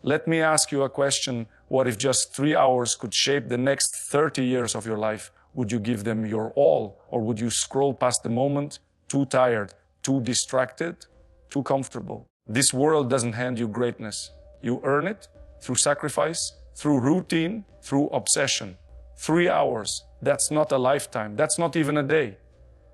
Let me ask you a question. What if just 3 hours could shape the next 30 years of your life? Would you give them your all, or would you scroll past the moment, too tired, too distracted, too comfortable? This world doesn't hand you greatness. You earn it through sacrifice, through routine, through obsession. 3 hours, that's not a lifetime, that's not even a day.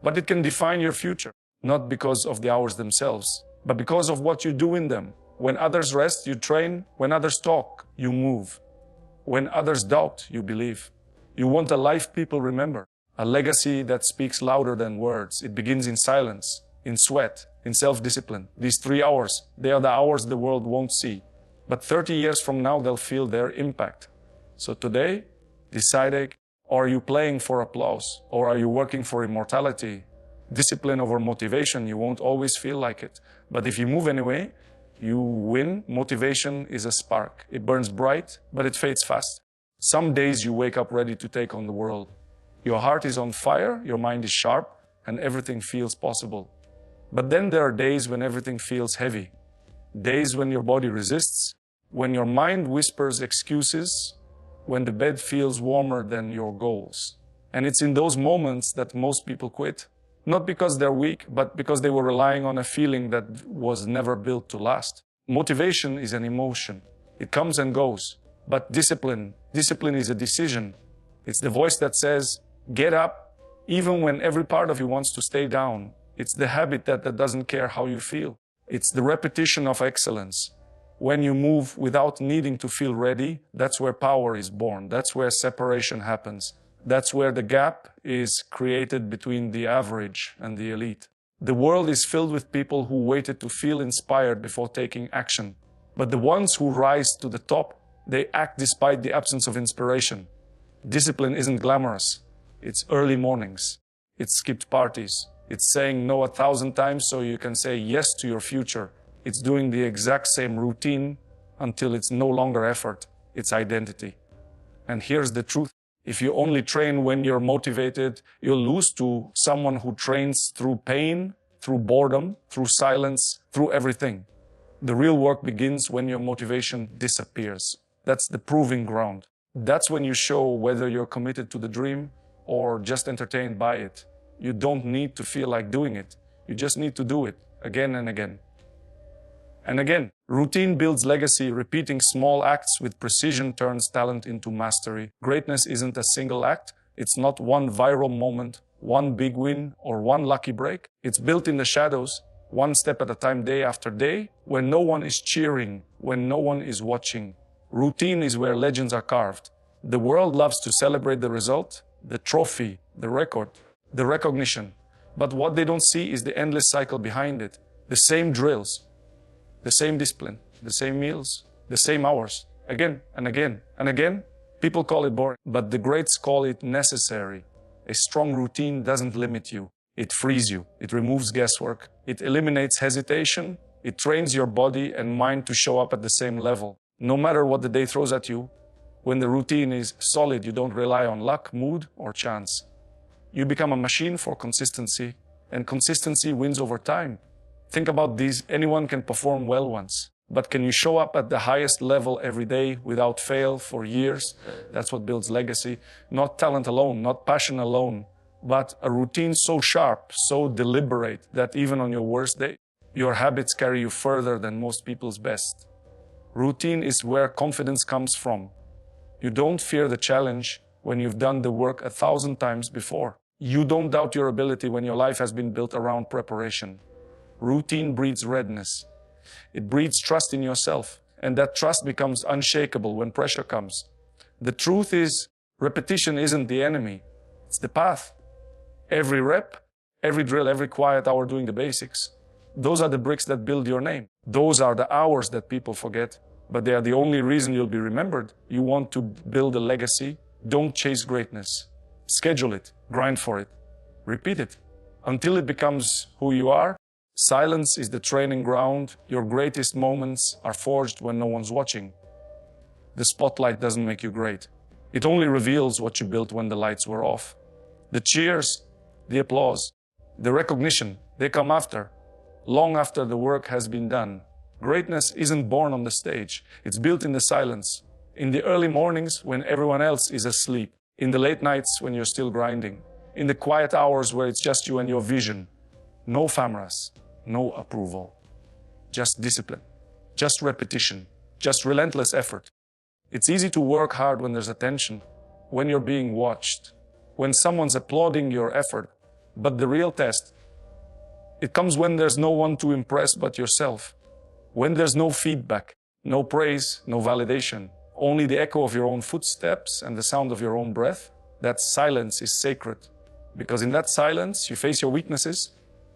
But it can define your future, not because of the hours themselves, but because of what you do in them. When others rest, you train. When others talk, you move. When others doubt, you believe. You want a life people remember, a legacy that speaks louder than words. It begins in silence, in sweat, in self-discipline. These 3 hours, they are the hours the world won't see. But 30 years from now, they'll feel their impact. So today, decide, are you playing for applause, or are you working for immortality? Discipline over motivation, you won't always feel like it. But if you move anyway, you win. Motivation is a spark. It burns bright, but it fades fast. Some days you wake up ready to take on the world. Your heart is on fire, your mind is sharp, and everything feels possible. But then there are days when everything feels heavy. Days when your body resists, when your mind whispers excuses, when the bed feels warmer than your goals. And it's in those moments that most people quit. Not because they're weak, but because they were relying on a feeling that was never built to last. Motivation is an emotion. It comes and goes. But discipline is a decision. It's the voice that says, get up, even when every part of you wants to stay down. It's the habit that doesn't care how you feel. It's the repetition of excellence. When you move without needing to feel ready, that's where power is born. That's where separation happens. That's where the gap is created between the average and the elite. The world is filled with people who waited to feel inspired before taking action. But the ones who rise to the top, they act despite the absence of inspiration. Discipline isn't glamorous. It's early mornings. It's skipped parties. It's saying no 1,000 times so you can say yes to your future. It's doing the exact same routine until it's no longer effort, it's identity. And here's the truth. If you only train when you're motivated, you'll lose to someone who trains through pain, through boredom, through silence, through everything. The real work begins when your motivation disappears. That's the proving ground. That's when you show whether you're committed to the dream or just entertained by it. You don't need to feel like doing it. You just need to do it again and again. And again, routine builds legacy. Repeating small acts with precision turns talent into mastery. Greatness isn't a single act. It's not one viral moment, one big win, or one lucky break. It's built in the shadows, one step at a time, day after day, when no one is cheering, when no one is watching. Routine is where legends are carved. The world loves to celebrate the result, the trophy, the record, the recognition. But what they don't see is the endless cycle behind it. The same drills, the same discipline, the same meals, the same hours, again and again and again. People call it boring, but the greats call it necessary. A strong routine doesn't limit you. It frees you. It removes guesswork. It eliminates hesitation. It trains your body and mind to show up at the same level. No matter what the day throws at you, when the routine is solid, you don't rely on luck, mood, or chance. You become a machine for consistency, and consistency wins over time. Think about these. Anyone can perform well once, but can you show up at the highest level every day without fail for years? That's what builds legacy. Not talent alone, not passion alone, but a routine so sharp, so deliberate that even on your worst day, your habits carry you further than most people's best. Routine is where confidence comes from. You don't fear the challenge when you've done the work 1,000 times before. You don't doubt your ability when your life has been built around preparation. Routine breeds readiness. It breeds trust in yourself, and that trust becomes unshakable when pressure comes. The truth is, repetition isn't the enemy, it's the path. Every rep, every drill, every quiet hour doing the basics. Those are the bricks that build your name. Those are the hours that people forget, but they are the only reason you'll be remembered. You want to build a legacy? Don't chase greatness. Schedule it, grind for it, repeat it, until it becomes who you are. Silence is the training ground. Your greatest moments are forged when no one's watching. The spotlight doesn't make you great. It only reveals what you built when the lights were off. The cheers, the applause, the recognition, they come after, long after the work has been done. Greatness isn't born on the stage. It's built in the silence. In the early mornings when everyone else is asleep. In the late nights when you're still grinding. In the quiet hours where it's just you and your vision. No cameras, no approval. Just discipline. Just repetition. Just relentless effort. It's easy to work hard when there's attention, when you're being watched, when someone's applauding your effort. But the real test, it comes when there's no one to impress but yourself. When there's no feedback, no praise, no validation, only the echo of your own footsteps and the sound of your own breath. That silence is sacred. Because in that silence, you face your weaknesses,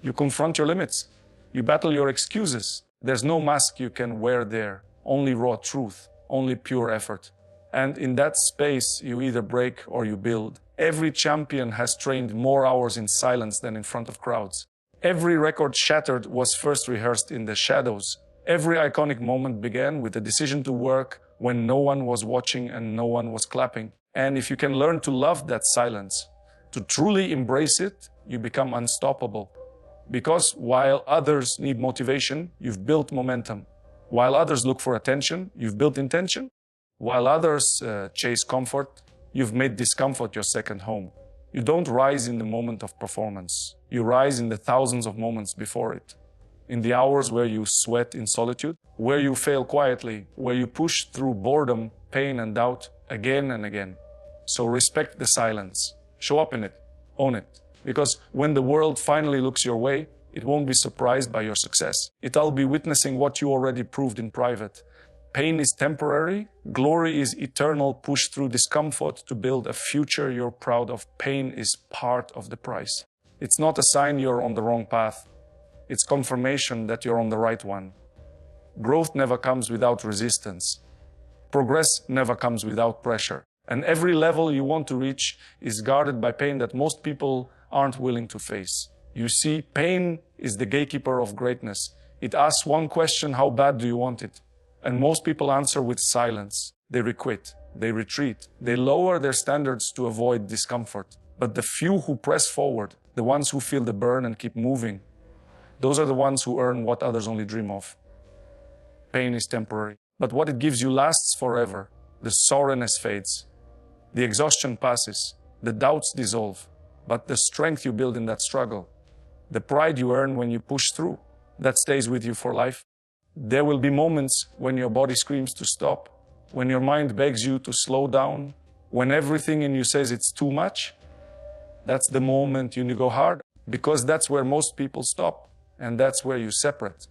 you confront your limits, you battle your excuses. There's no mask you can wear there, only raw truth, only pure effort. And in that space, you either break or you build. Every champion has trained more hours in silence than in front of crowds. Every record shattered was first rehearsed in the shadows. Every iconic moment began with a decision to work when no one was watching and no one was clapping. And if you can learn to love that silence, to truly embrace it, you become unstoppable. Because while others need motivation, you've built momentum. While others look for attention, you've built intention. While others chase comfort, you've made discomfort your second home. You don't rise in the moment of performance. You rise in the thousands of moments before it. In the hours where you sweat in solitude, where you fail quietly, where you push through boredom, pain, and doubt again and again. So respect the silence. Show up in it. Own it. Because when the world finally looks your way, it won't be surprised by your success. It'll be witnessing what you already proved in private. Pain is temporary. Glory is eternal. Push through discomfort to build a future you're proud of. Pain is part of the price. It's not a sign you're on the wrong path. It's confirmation that you're on the right one. Growth never comes without resistance. Progress never comes without pressure. And every level you want to reach is guarded by pain that most people aren't willing to face. You see, pain is the gatekeeper of greatness. It asks one question: how bad do you want it? And most people answer with silence. They requit, they retreat, they lower their standards to avoid discomfort. But the few who press forward, the ones who feel the burn and keep moving, those are the ones who earn what others only dream of. Pain is temporary, but what it gives you lasts forever. The soreness fades, the exhaustion passes, the doubts dissolve, but the strength you build in that struggle, the pride you earn when you push through, that stays with you for life. There will be moments when your body screams to stop, when your mind begs you to slow down, when everything in you says it's too much. That's the moment you go hard, because that's where most people stop. And that's where you separate.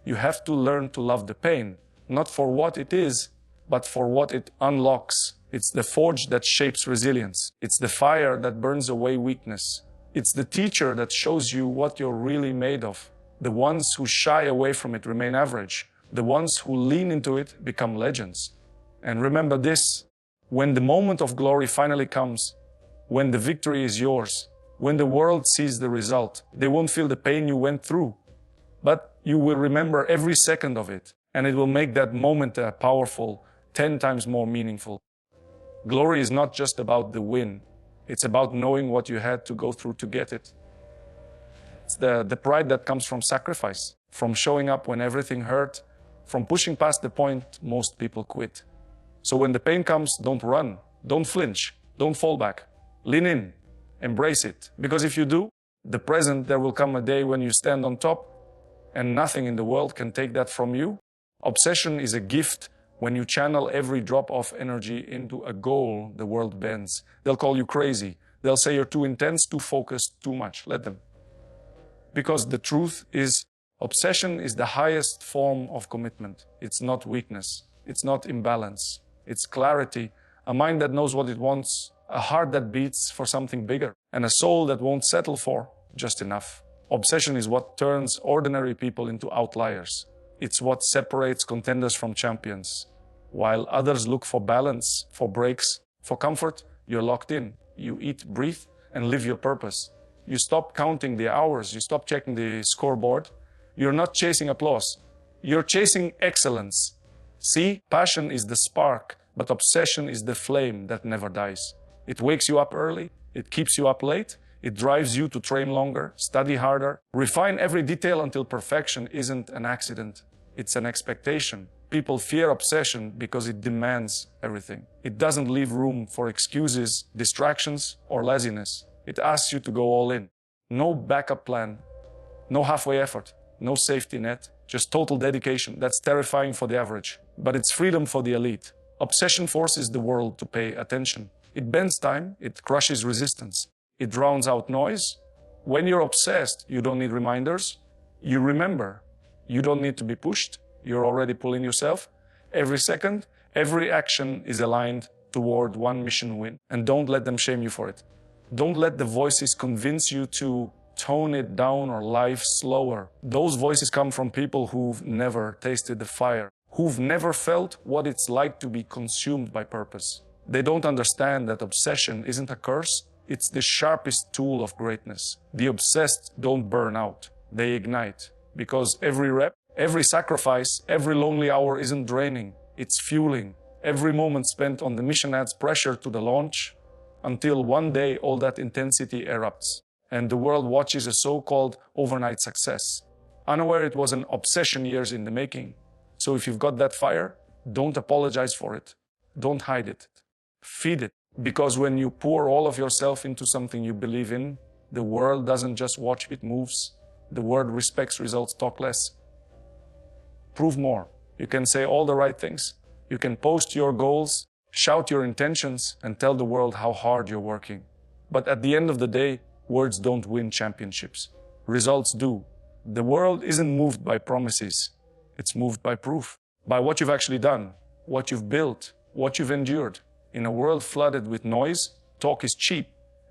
You have to learn to love the pain, not for what it is, but for what it unlocks. It's the forge that shapes resilience. It's the fire that burns away weakness. It's the teacher that shows you what you're really made of. The ones who shy away from it remain average. The ones who lean into it become legends. And remember this: when the moment of glory finally comes, when the victory is yours, when the world sees the result, they won't feel the pain you went through, but you will remember every second of it, and it will make that moment powerful, 10 times more meaningful. Glory is not just about the win. It's about knowing what you had to go through to get it. It's the pride that comes from sacrifice, from showing up when everything hurt, from pushing past the point most people quit. So when the pain comes, don't run, don't flinch, don't fall back. Lean in. Embrace it. Because if you do, the present, there will come a day when you stand on top and nothing in the world can take that from you. Obsession is a gift. When you channel every drop of energy into a goal, the world bends. They'll call you crazy. They'll say you're too intense, too focused, too much. Let them. Because the truth is, obsession is the highest form of commitment. It's not weakness. It's not imbalance. It's clarity. A mind that knows what it wants. A heart that beats for something bigger, and a soul that won't settle for just enough. Obsession is what turns ordinary people into outliers. It's what separates contenders from champions. While others look for balance, for breaks, for comfort, you're locked in. You eat, breathe, and live your purpose. You stop counting the hours. You stop checking the scoreboard. You're not chasing applause. You're chasing excellence. See, passion is the spark, but obsession is the flame that never dies. It wakes you up early, it keeps you up late, it drives you to train longer, study harder, refine every detail until perfection isn't an accident. It's an expectation. People fear obsession because it demands everything. It doesn't leave room for excuses, distractions, or laziness. It asks you to go all in. No backup plan, no halfway effort, no safety net, just total dedication. That's terrifying for the average, but it's freedom for the elite. Obsession forces the world to pay attention. It bends time, it crushes resistance, it drowns out noise. When you're obsessed, you don't need reminders. You remember. You don't need to be pushed. You're already pulling yourself. Every second, every action is aligned toward one mission win. And don't let them shame you for it. Don't let the voices convince you to tone it down or life slower. Those voices come from people who've never tasted the fire, who've never felt what it's like to be consumed by purpose. They don't understand that obsession isn't a curse, it's the sharpest tool of greatness. The obsessed don't burn out, they ignite. Because every rep, every sacrifice, every lonely hour isn't draining, it's fueling. Every moment spent on the mission adds pressure to the launch, until one day all that intensity erupts, and the world watches a so-called overnight success, unaware it was an obsession years in the making. So if you've got that fire, don't apologize for it. Don't hide it. Feed it. Because when you pour all of yourself into something you believe in, the world doesn't just watch, it moves. The world respects results, talk less. Prove more. You can say all the right things. You can post your goals, shout your intentions, and tell the world how hard you're working. But at the end of the day, words don't win championships. Results do. The world isn't moved by promises. It's moved by proof. By what you've actually done, what you've built, what you've endured. In a world flooded with noise, talk is cheap.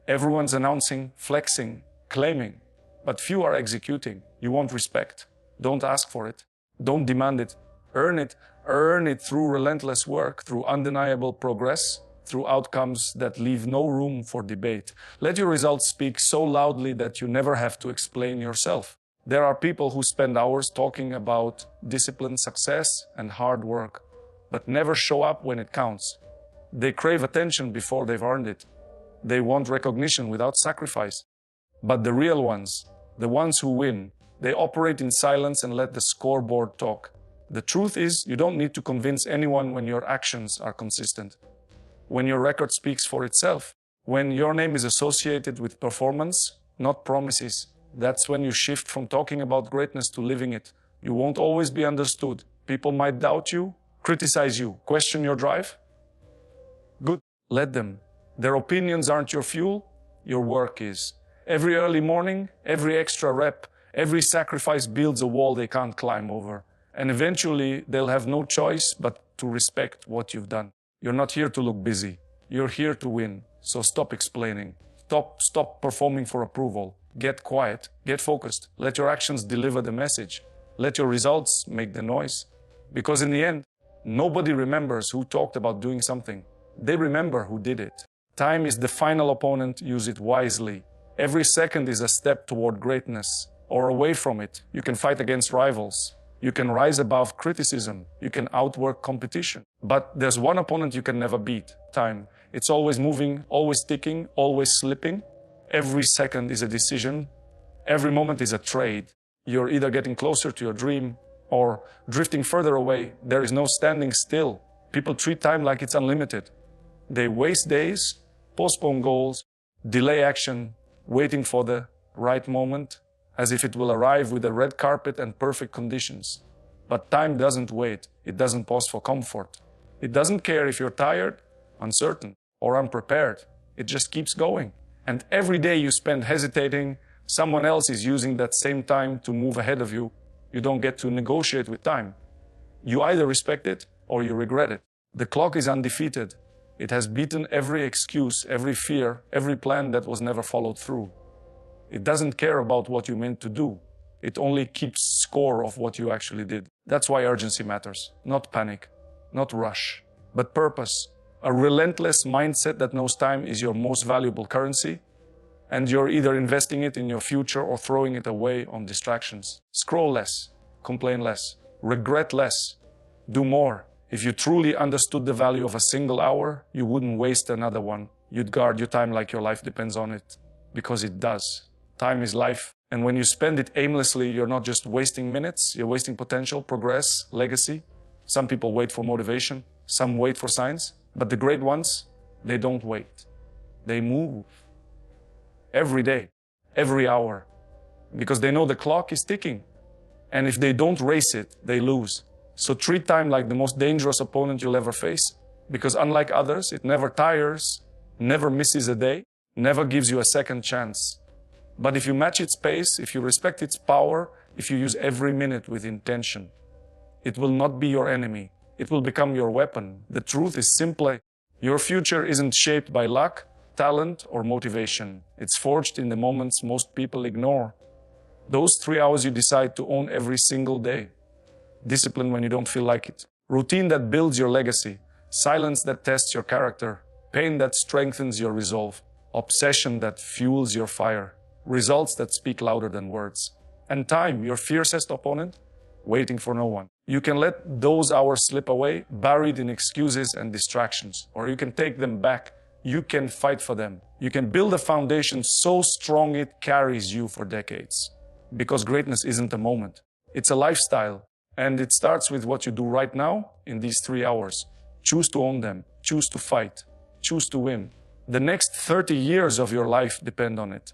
Everyone's announcing, flexing, claiming, but few are executing. You want respect. Don't ask for it. Don't demand it. Earn it. Earn it through relentless work, through undeniable progress, through outcomes that leave no room for debate. Let your results speak so loudly that you never have to explain yourself. There are people who spend hours talking about discipline, success, and hard work, but never show up when it counts. They crave attention before they've earned it. They want recognition without sacrifice. But the real ones, the ones who win, they operate in silence and let the scoreboard talk. The truth is, you don't need to convince anyone when your actions are consistent. When your record speaks for itself. When your name is associated with performance, not promises. That's when you shift from talking about greatness to living it. You won't always be understood. People might doubt you, criticize you, question your drive. Good. Let them. Their opinions aren't your fuel, your work is. Every early morning, every extra rep, every sacrifice builds a wall they can't climb over. And eventually, they'll have no choice but to respect what you've done. You're not here to look busy. You're here to win. So stop explaining. Stop performing for approval. Get quiet. Get focused. Let your actions deliver the message. Let your results make the noise. Because in the end, nobody remembers who talked about doing something. They remember who did it. Time is the final opponent. Use it wisely. Every second is a step toward greatness or away from it. You can fight against rivals. You can rise above criticism. You can outwork competition. But there's one opponent you can never beat: time. It's always moving, always ticking, always slipping. Every second is a decision. Every moment is a trade. You're either getting closer to your dream or drifting further away. There is no standing still. People treat time like it's unlimited. They waste days, postpone goals, delay action, waiting for the right moment, as if it will arrive with a red carpet and perfect conditions. But time doesn't wait. It doesn't pause for comfort. It doesn't care if you're tired, uncertain, or unprepared. It just keeps going. And every day you spend hesitating, someone else is using that same time to move ahead of you. You don't get to negotiate with time. You either respect it or you regret it. The clock is undefeated. It has beaten every excuse, every fear, every plan that was never followed through. It doesn't care about what you meant to do. It only keeps score of what you actually did. That's why urgency matters. Not panic, not rush, but purpose. A relentless mindset that knows time is your most valuable currency, and you're either investing it in your future or throwing it away on distractions. Scroll less, complain less, regret less, do more. If you truly understood the value of a single hour, you wouldn't waste another one. You'd guard your time like your life depends on it, because it does. Time is life, And when you spend it aimlessly, you're not just wasting minutes, you're wasting potential, progress, legacy. Some people wait for motivation, some wait for signs, but the great ones, they don't wait. They move every day, every hour, because they know the clock is ticking. And if they don't race it, they lose. So treat time like the most dangerous opponent you'll ever face, because unlike others, it never tires, never misses a day, never gives you a second chance. But if you match its pace, if you respect its power, if you use every minute with intention, it will not be your enemy. It will become your weapon. The truth is simply, your future isn't shaped by luck, talent, or motivation. It's forged in the moments most people ignore. Those 3 hours you decide to own every single day. Discipline when you don't feel like it. Routine that builds your legacy. Silence that tests your character. Pain that strengthens your resolve. Obsession that fuels your fire. Results that speak louder than words. And time, your fiercest opponent, waiting for no one. You can let those hours slip away, buried in excuses and distractions. Or you can take them back. You can fight for them. You can build a foundation so strong it carries you for decades. Because greatness isn't a moment. It's a lifestyle. And it starts with what you do right now in these 3 hours. Choose to own them. Choose to fight. Choose to win. The next 30 years of your life depend on it.